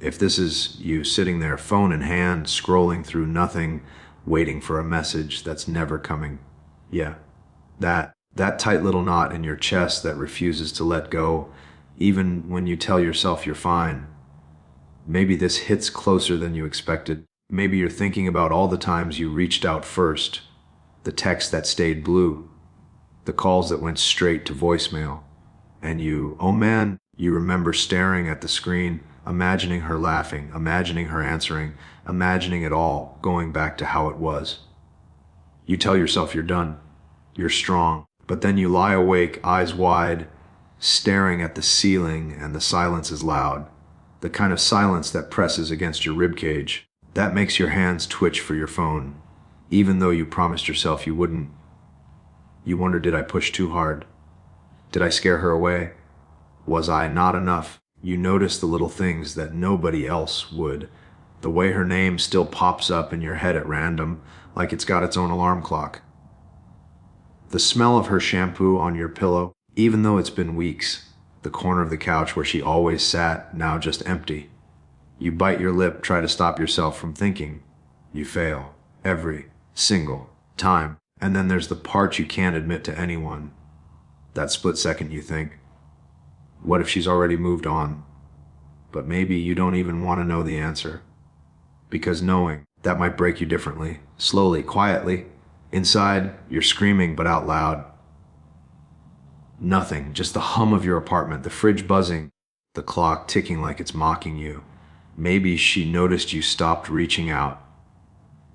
If this is you sitting there, phone in hand, scrolling through nothing, waiting for a message that's never coming. Yeah, that tight little knot in your chest that refuses to let go, even when you tell yourself you're fine. Maybe this hits closer than you expected. Maybe you're thinking about all the times you reached out first, the texts that stayed blue, the calls that went straight to voicemail. And oh man, you remember staring at the screen, imagining her laughing, imagining her answering, imagining it all going back to how it was. You tell yourself you're done, you're strong, but then you lie awake, eyes wide, staring at the ceiling, and the silence is loud. The kind of silence that presses against your ribcage. That makes your hands twitch for your phone, even though you promised yourself you wouldn't. You wonder, did I push too hard? Did I scare her away? Was I not enough? You notice the little things that nobody else would. The way her name still pops up in your head at random, like it's got its own alarm clock. The smell of her shampoo on your pillow, even though it's been weeks. The corner of the couch where she always sat, now just empty. You bite your lip, try to stop yourself from thinking. You fail. Every single time. And then there's the part you can't admit to anyone. That split second you think, what if she's already moved on? But maybe you don't even want to know the answer. Because knowing, that might break you differently. Slowly, quietly. Inside, you're screaming but out loud. Nothing, just the hum of your apartment, the fridge buzzing, the clock ticking like it's mocking you. Maybe she noticed you stopped reaching out.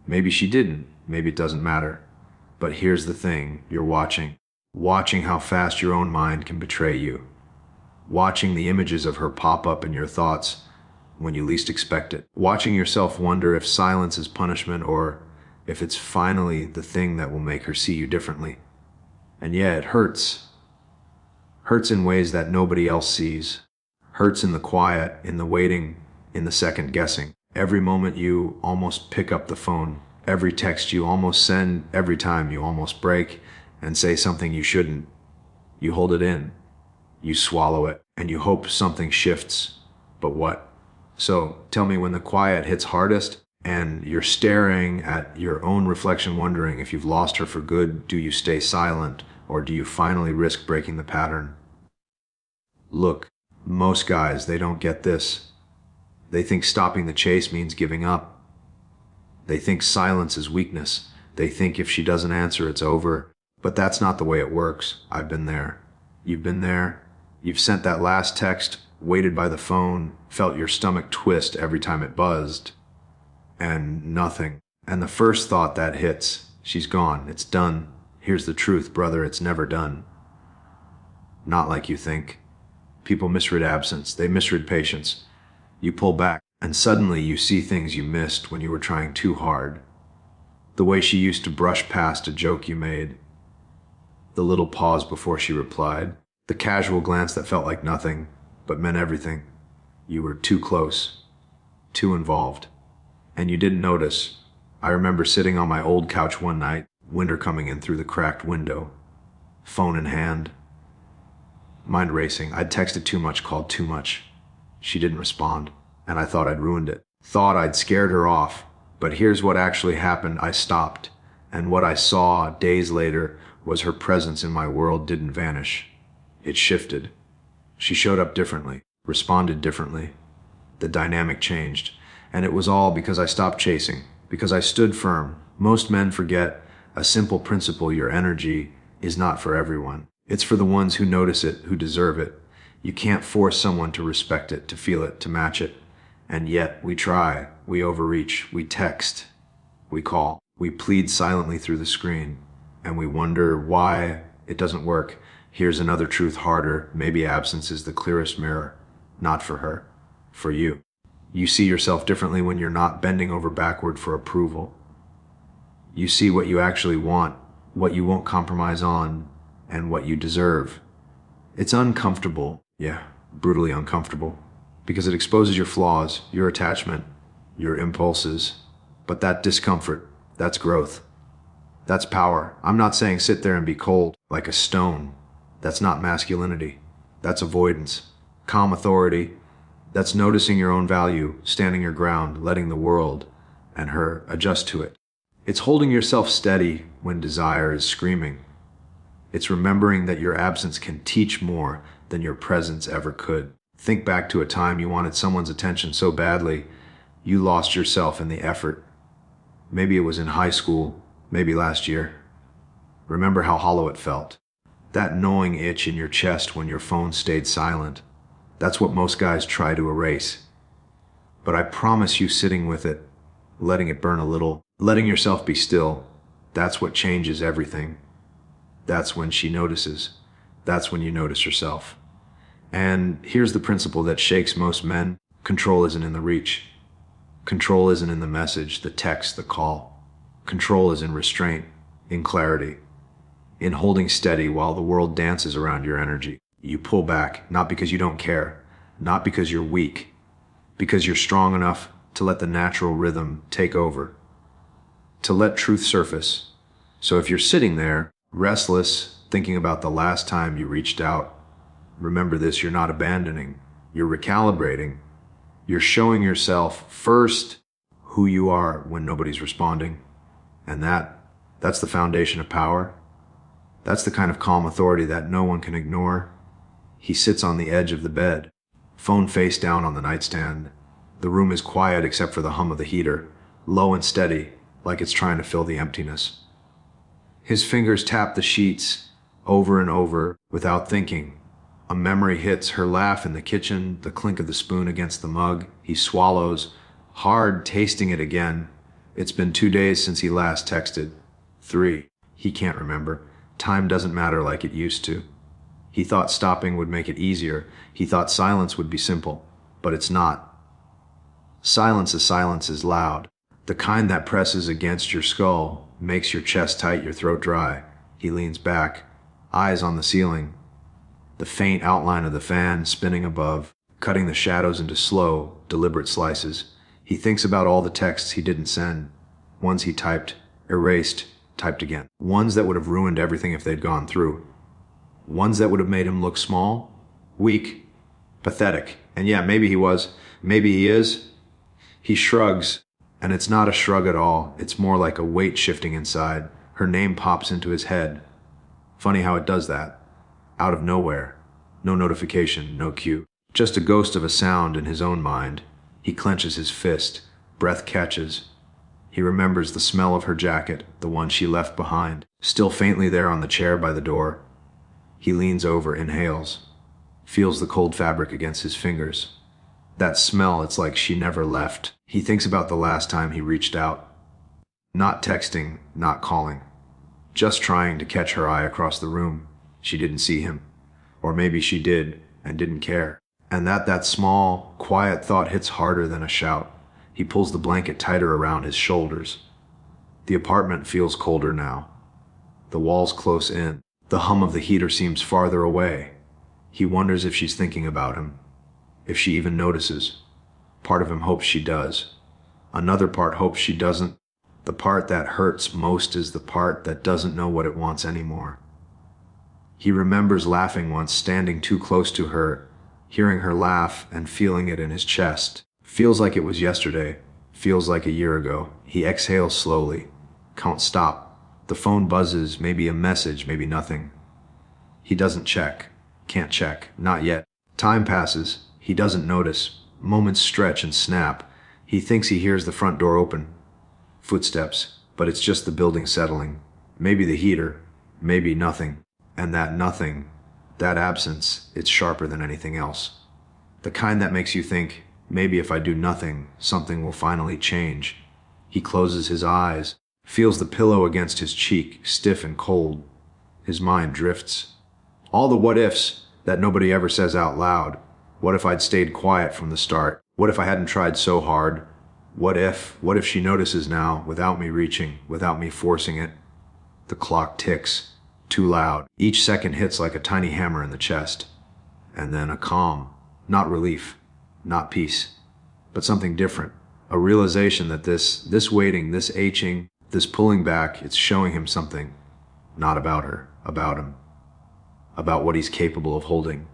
Maybe she didn't. Maybe it doesn't matter. But here's the thing, you're watching how fast your own mind can betray you. Watching the images of her pop up in your thoughts when you least expect it. Watching yourself wonder if silence is punishment or if it's finally the thing that will make her see you differently. And yeah, it hurts. Hurts in ways that nobody else sees. Hurts in the quiet, in the waiting, in the second guessing. Every moment you almost pick up the phone. Every text you almost send. Every time you almost break and say something you shouldn't. You hold it in. You swallow it. And you hope something shifts. But what? So tell me, when the quiet hits hardest and you're staring at your own reflection wondering if you've lost her for good, do you stay silent or do you finally risk breaking the pattern? Look, most guys, they don't get this. They think stopping the chase means giving up. They think silence is weakness. They think if she doesn't answer, it's over. But that's not the way it works. I've been there. You've been there. You've sent that last text, waited by the phone, felt your stomach twist every time it buzzed. And nothing. And the first thought that hits, she's gone, it's done. Here's the truth, brother, it's never done. Not like you think. People misread absence, they misread patience. You pull back, and suddenly you see things you missed when you were trying too hard. The way she used to brush past a joke you made. The little pause before she replied. The casual glance that felt like nothing, but meant everything. You were too close, too involved. And you didn't notice. I remember sitting on my old couch one night, winter coming in through the cracked window, phone in hand. Mind racing, I'd texted too much, called too much. She didn't respond, and I thought I'd ruined it. Thought I'd scared her off, but here's what actually happened. I stopped, and what I saw days later was her presence in my world didn't vanish. It shifted. She showed up differently, responded differently. The dynamic changed, and it was all because I stopped chasing, because I stood firm. Most men forget a simple principle: your energy is not for everyone. It's for the ones who notice it, who deserve it. You can't force someone to respect it, to feel it, to match it. And yet, we try, we overreach, we text, we call, we plead silently through the screen, and we wonder why it doesn't work. Here's another truth harder. Maybe absence is the clearest mirror. Not for her, for you. You see yourself differently when you're not bending over backward for approval. You see what you actually want, what you won't compromise on, and what you deserve. It's uncomfortable, yeah, brutally uncomfortable, because it exposes your flaws, your attachment, your impulses. But that discomfort, that's growth. That's power. I'm not saying sit there and be cold like a stone. That's not masculinity. That's avoidance. Calm authority, That's noticing your own value, standing your ground, letting the world and her adjust to it. It's holding yourself steady when desire is screaming. It's remembering that your absence can teach more than your presence ever could. Think back to a time you wanted someone's attention so badly, you lost yourself in the effort. Maybe it was in high school, maybe last year. Remember how hollow it felt. That gnawing itch in your chest when your phone stayed silent. That's what most guys try to erase. But I promise you, sitting with it, letting it burn a little, letting yourself be still, that's what changes everything. That's when she notices. That's when you notice yourself. And here's the principle that shakes most men. Control isn't in the reach. Control isn't in the message, the text, the call. Control is in restraint, in clarity, in holding steady while the world dances around your energy. You pull back, not because you don't care, not because you're weak, because you're strong enough to let the natural rhythm take over, to let truth surface. So if you're sitting there, restless, thinking about the last time you reached out, remember this: you're not abandoning, you're recalibrating. You're showing yourself first who you are when nobody's responding. And that's the foundation of power. That's the kind of calm authority that no one can ignore. He sits on the edge of the bed, phone face down on the nightstand. The room is quiet except for the hum of the heater, low and steady, like it's trying to fill the emptiness. His fingers tap the sheets over and over without thinking. A memory hits, her laugh in the kitchen, the clink of the spoon against the mug. He swallows, hard, tasting it again. It's been 2 days since he last texted. 3. He can't remember. Time doesn't matter like it used to. He thought stopping would make it easier. He thought silence would be simple. But it's not. Silence is loud. The kind that presses against your skull, makes your chest tight, your throat dry. He leans back, eyes on the ceiling. The faint outline of the fan spinning above, cutting the shadows into slow, deliberate slices. He thinks about all the texts he didn't send, ones he typed, erased, typed again. Ones that would have ruined everything if they'd gone through. Ones that would have made him look small, weak, pathetic. And yeah, maybe he was, maybe he is. He shrugs, and it's not a shrug at all. It's more like a weight shifting inside. Her name pops into his head. Funny how it does that. Out of nowhere. No notification, no cue. Just a ghost of a sound in his own mind. He clenches his fist. Breath catches. He remembers the smell of her jacket, the one she left behind, still faintly there on the chair by the door. He leans over, inhales, feels the cold fabric against his fingers. That smell, it's like she never left. He thinks about the last time he reached out. Not texting, not calling. Just trying to catch her eye across the room. She didn't see him. Or maybe she did and didn't care. And that small, quiet thought hits harder than a shout. He pulls the blanket tighter around his shoulders. The apartment feels colder now. The walls close in. The hum of the heater seems farther away. He wonders if she's thinking about him. If she even notices. Part of him hopes she does. Another part hopes she doesn't. The part that hurts most is the part that doesn't know what it wants anymore. He remembers laughing once, standing too close to her, hearing her laugh and feeling it in his chest. Feels like it was yesterday. Feels like a year ago. He exhales slowly. Can't stop. The phone buzzes, maybe a message, maybe nothing. He doesn't check. Can't check. Not yet. Time passes. He doesn't notice. Moments stretch and snap. He thinks he hears the front door open. Footsteps. But it's just the building settling. Maybe the heater. Maybe nothing. And that nothing, that absence, it's sharper than anything else. The kind that makes you think, maybe if I do nothing, something will finally change. He closes his eyes, feels the pillow against his cheek, stiff and cold. His mind drifts. All the what-ifs that nobody ever says out loud. What if I'd stayed quiet from the start? What if I hadn't tried so hard? What if she notices now, without me reaching, without me forcing it? The clock ticks. Too loud. Each second hits like a tiny hammer in the chest. And then a calm. Not relief. Not peace. But something different. A realization that this waiting, this aching, this pulling back, it's showing him something. Not about her. About him. About what he's capable of holding.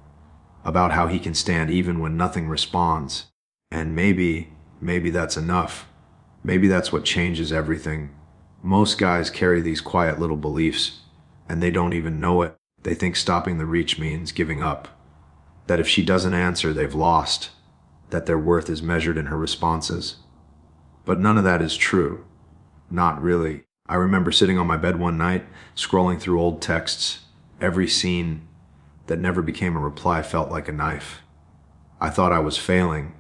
about how he can stand even when nothing responds. And maybe that's enough. Maybe that's what changes everything. Most guys carry these quiet little beliefs, and they don't even know it. They think stopping the reach means giving up, that if she doesn't answer, they've lost, that their worth is measured in her responses. But none of that is true. Not really. I remember sitting on my bed one night, scrolling through old texts. Every scene that never became a reply felt like a knife. I thought I was failing,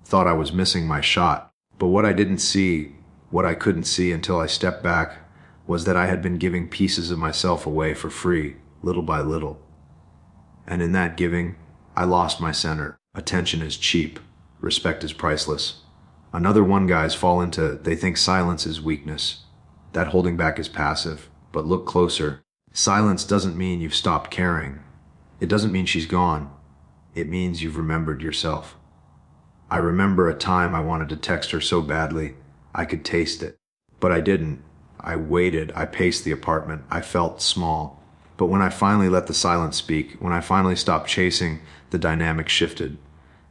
thought I was missing my shot. But what I didn't see, what I couldn't see until I stepped back, was that I had been giving pieces of myself away for free, little by little. And in that giving, I lost my center. Attention is cheap. Respect is priceless. Another one guys fall into, they think silence is weakness, that holding back is passive. But look closer. Silence doesn't mean you've stopped caring. It doesn't mean she's gone. It means you've remembered yourself. I remember a time I wanted to text her so badly, I could taste it. But I didn't. I waited, I paced the apartment, I felt small. But when I finally let the silence speak, when I finally stopped chasing, the dynamic shifted.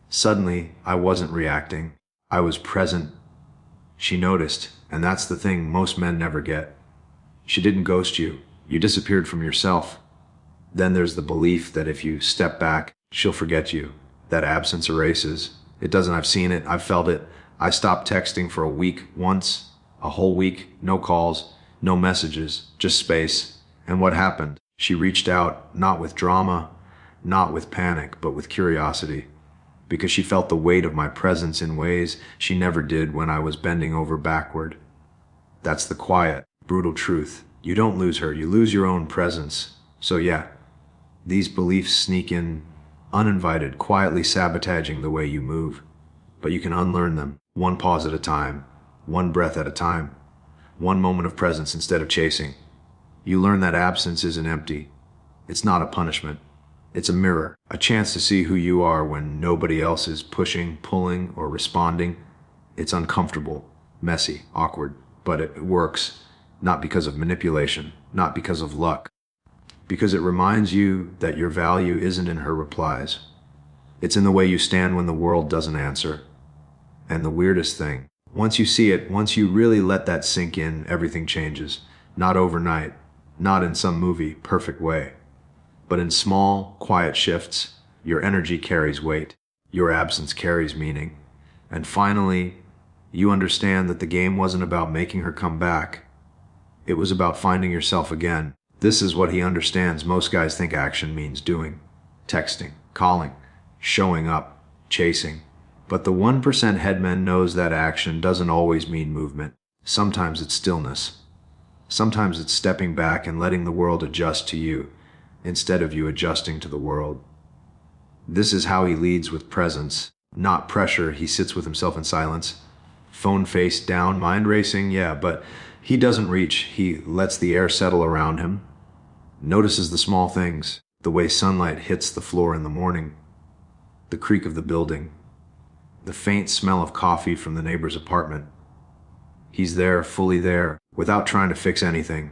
Suddenly, I wasn't reacting. I was present. She noticed, and that's the thing most men never get. She didn't ghost you. You disappeared from yourself. Then there's the belief that if you step back, she'll forget you. That absence erases. It doesn't. I've seen it. I've felt it. I stopped texting for a week once, a whole week, no calls, no messages, just space. And what happened? She reached out, not with drama, not with panic, but with curiosity. Because she felt the weight of my presence in ways she never did when I was bending over backward. That's the quiet, brutal truth. You don't lose her, you lose your own presence. So yeah, these beliefs sneak in uninvited, quietly sabotaging the way you move. But you can unlearn them, one pause at a time, one breath at a time, one moment of presence instead of chasing. You learn that absence isn't empty. It's not a punishment. It's a mirror, a chance to see who you are when nobody else is pushing, pulling, or responding. It's uncomfortable, messy, awkward, but it works, not because of manipulation, not because of luck, because it reminds you that your value isn't in her replies. It's in the way you stand when the world doesn't answer. And the weirdest thing, once you see it, once you really let that sink in, everything changes. Not overnight, not in some movie, perfect way. But in small, quiet shifts, your energy carries weight. Your absence carries meaning. And finally, you understand that the game wasn't about making her come back. It was about finding yourself again. This is what he understands. Most guys think action means doing, texting, calling, showing up, chasing. But the 1% headman knows that action doesn't always mean movement. Sometimes it's stillness. Sometimes it's stepping back and letting the world adjust to you, instead of you adjusting to the world. This is how he leads with presence, not pressure. He sits with himself in silence, phone face down, mind racing, yeah, but he doesn't reach. He lets the air settle around him, notices the small things, the way sunlight hits the floor in the morning, the creak of the building, the faint smell of coffee from the neighbor's apartment. He's there, fully there, without trying to fix anything,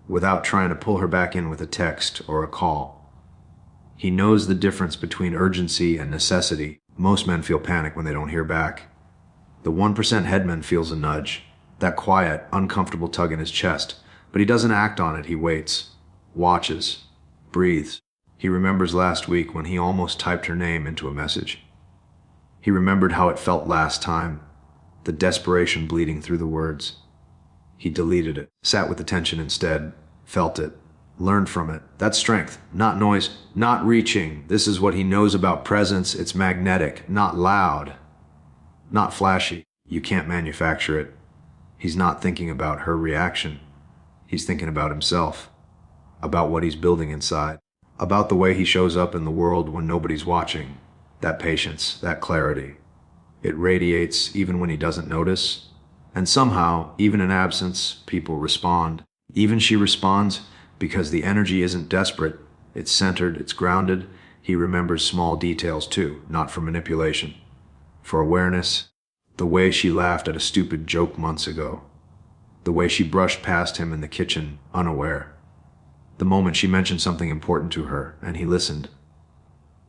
without trying to pull her back in with a text or a call. He knows the difference between urgency and necessity. Most men feel panic when they don't hear back. The 1% headman feels a nudge, that quiet, uncomfortable tug in his chest, but he doesn't act on it. He waits, watches, breathes. He remembers last week when he almost typed her name into a message. He remembered how it felt last time, the desperation bleeding through the words. He deleted it, sat with the tension instead, felt it, learned from it. That's strength, not noise, not reaching. This is what he knows about presence. It's magnetic, not loud, not flashy. You can't manufacture it. He's not thinking about her reaction. He's thinking about himself, about what he's building inside, about the way he shows up in the world when nobody's watching. That patience, that clarity. It radiates even when he doesn't notice. And somehow, even in absence, people respond. Even she responds because the energy isn't desperate. It's centered, it's grounded. He remembers small details too, not for manipulation, for awareness. The way she laughed at a stupid joke months ago. The way she brushed past him in the kitchen, unaware. The moment she mentioned something important to her, and he listened.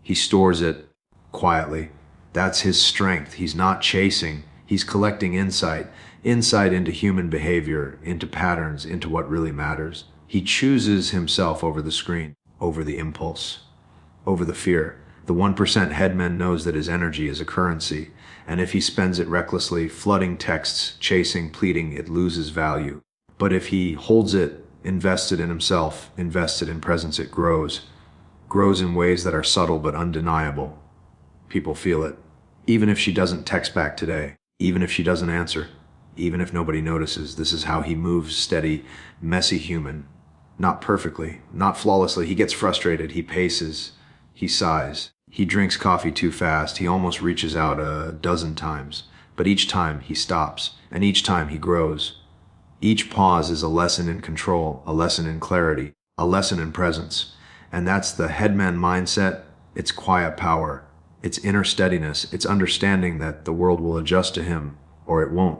He stores it quietly. That's his strength. He's not chasing. He's collecting insight. Insight into human behavior, into patterns, into what really matters. He chooses himself over the screen, over the impulse, over the fear. The 1% headman knows that his energy is a currency, and if he spends it recklessly, flooding texts, chasing, pleading, it loses value. But if he holds it, invested in himself, invested in presence, it grows. Grows in ways that are subtle but undeniable. People feel it. Even if she doesn't text back today, even if she doesn't answer, even if nobody notices, this is how he moves, steady, messy human. Not perfectly, not flawlessly. He gets frustrated, he paces, he sighs. He drinks coffee too fast, he almost reaches out a dozen times. But each time he stops, and each time he grows. Each pause is a lesson in control, a lesson in clarity, a lesson in presence. And that's the headman mindset. It's quiet power. It's inner steadiness. It's understanding that the world will adjust to him, or it won't.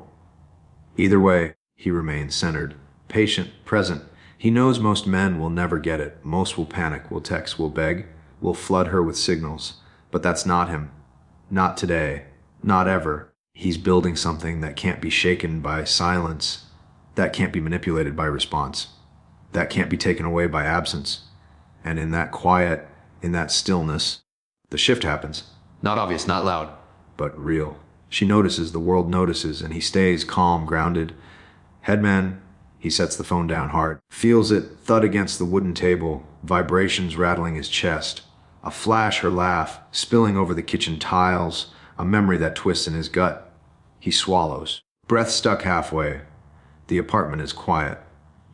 Either way, he remains centered, patient, present. He knows most men will never get it. Most will panic, will text, will beg, will flood her with signals. But that's not him. Not today. Not ever. He's building something that can't be shaken by silence, that can't be manipulated by response, that can't be taken away by absence. And in that quiet, in that stillness, the shift happens. Not obvious, not loud. But real. She notices, the world notices, and he stays calm, grounded. Headman, he sets the phone down hard, feels it thud against the wooden table, vibrations rattling his chest. A flash, her laugh, spilling over the kitchen tiles, a memory that twists in his gut. He swallows. Breath stuck halfway. The apartment is quiet.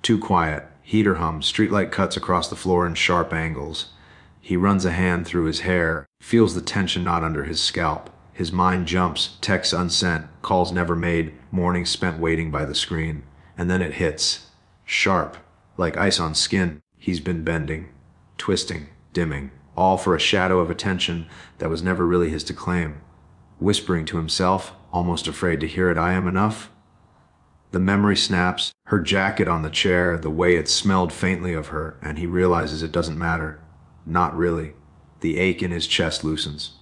Too quiet. Heater hums, streetlight cuts across the floor in sharp angles. He runs a hand through his hair, feels the tension knot under his scalp. His mind jumps, texts unsent, calls never made, mornings spent waiting by the screen. And then it hits. Sharp, like ice on skin. He's been bending, twisting, dimming, all for a shadow of attention that was never really his to claim. Whispering to himself, almost afraid to hear it, I am enough. The memory snaps, her jacket on the chair, the way it smelled faintly of her, and he realizes it doesn't matter. Not really. The ache in his chest loosens.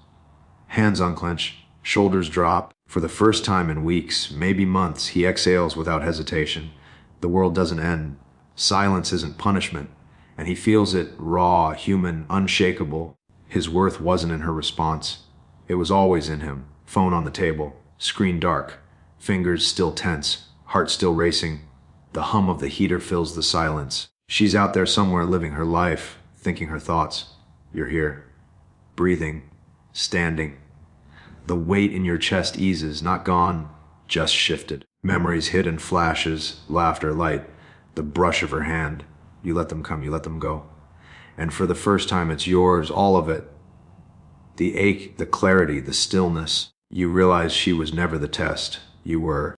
Hands unclench, shoulders drop. For the first time in weeks, maybe months, he exhales without hesitation. The world doesn't end. Silence isn't punishment, and he feels it raw, human, unshakable. His worth wasn't in her response. It was always in him. Phone on the table, screen dark, fingers still tense, heart still racing. The hum of the heater fills the silence. She's out there somewhere living her life, thinking her thoughts. You're here, breathing, standing. The weight in your chest eases, not gone, just shifted. Memories hit in flashes, laughter, light, the brush of her hand. You let them come, you let them go. And for the first time, it's yours, all of it. The ache, the clarity, the stillness. You realize she was never the test. You were.